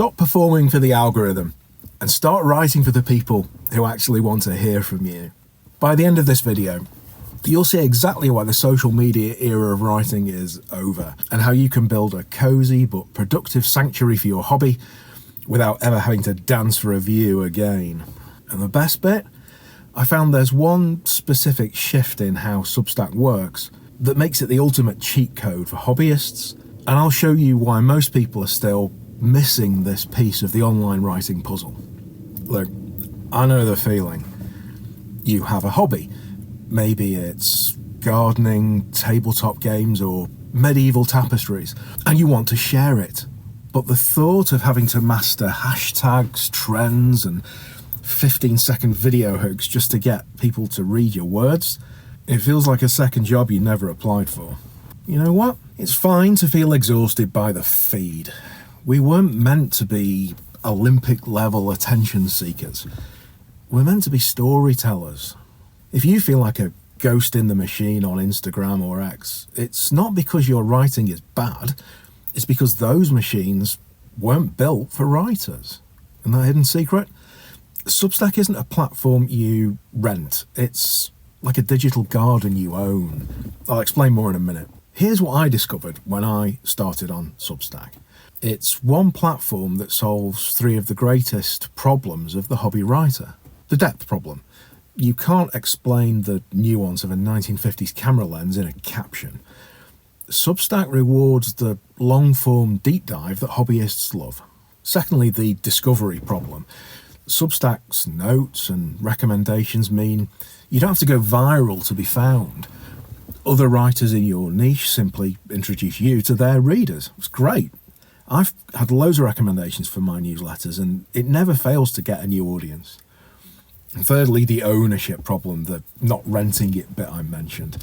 Stop performing for the algorithm and start writing for the people who actually want to hear from you. By the end of this video, you'll see exactly why the social media era of writing is over and how you can build a cozy but productive sanctuary for your hobby without ever having to dance for a view again. And the best bit? I found there's one specific shift in how Substack works that makes it the ultimate cheat code for hobbyists, and I'll show you why most people are still missing this piece of the online writing puzzle. Look, I know the feeling. You have a hobby. Maybe it's gardening, tabletop games, or medieval tapestries, and you want to share it. But the thought of having to master hashtags, trends, and 15-second video hooks just to get people to read your words, it feels like a second job you never applied for. You know what? It's fine to feel exhausted by the feed. We weren't meant to be Olympic-level attention seekers. We're meant to be storytellers. If you feel like a ghost in the machine on Instagram or X, it's not because your writing is bad, it's because those machines weren't built for writers. And that hidden secret? Substack isn't a platform you rent, it's like a digital garden you own. I'll explain more in a minute. Here's what I discovered when I started on Substack. It's one platform that solves three of the greatest problems of the hobby writer. The depth problem. You can't explain the nuance of a 1950s camera lens in a caption. Substack rewards the long-form deep dive that hobbyists love. Secondly, the discovery problem. Substack's notes and recommendations mean you don't have to go viral to be found. Other writers in your niche simply introduce you to their readers. It's great. I've had loads of recommendations for my newsletters and it never fails to get a new audience. And thirdly, the ownership problem, the not renting it bit I mentioned.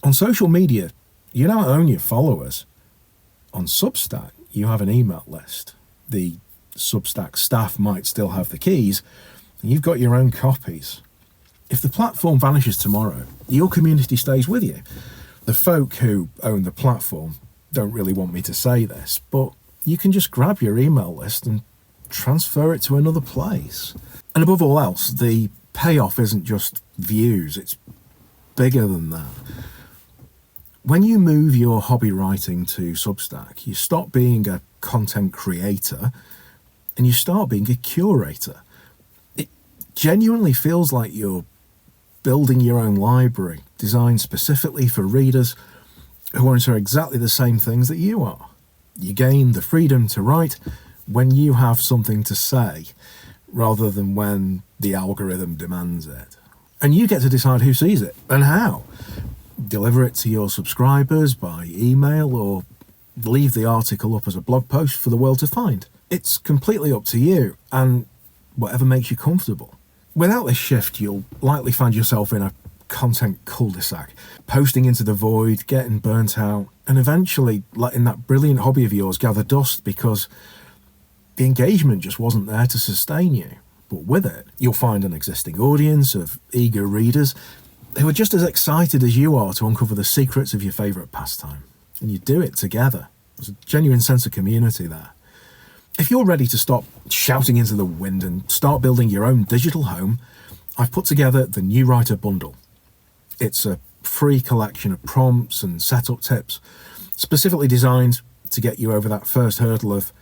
On social media, you don't own your followers. On Substack, you have an email list. The Substack staff might still have the keys, and you've got your own copies. If the platform vanishes tomorrow, your community stays with you. The folk who own the platform don't really want me to say this, but you can just grab your email list and transfer it to another place. And above all else, the payoff isn't just views, it's bigger than that. When you move your hobby writing to Substack, you stop being a content creator and you start being a curator. It genuinely feels like you're building your own library, designed specifically for readers who are into exactly the same things that you are. You gain the freedom to write when you have something to say, rather than when the algorithm demands it. And you get to decide who sees it and how. Deliver it to your subscribers by email or leave the article up as a blog post for the world to find. It's completely up to you and whatever makes you comfortable. Without this shift, you'll likely find yourself in a content cul-de-sac, posting into the void, getting burnt out, and eventually letting that brilliant hobby of yours gather dust because the engagement just wasn't there to sustain you. But with it, you'll find an existing audience of eager readers who are just as excited as you are to uncover the secrets of your favourite pastime. And you do it together. There's a genuine sense of community there. If you're ready to stop shouting into the wind and start building your own digital home, I've put together the New Writer Bundle. It's a free collection of prompts and setup tips, specifically designed to get you over that first hurdle of,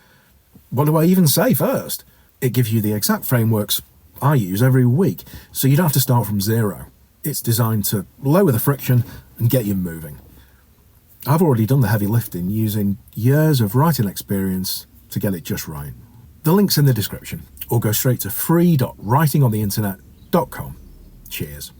what do I even say first? It gives you the exact frameworks I use every week, so you don't have to start from zero. It's designed to lower the friction and get you moving. I've already done the heavy lifting using years of writing experience to get it just right. The link's in the description, or go straight to free.writingontheinternet.com. Cheers.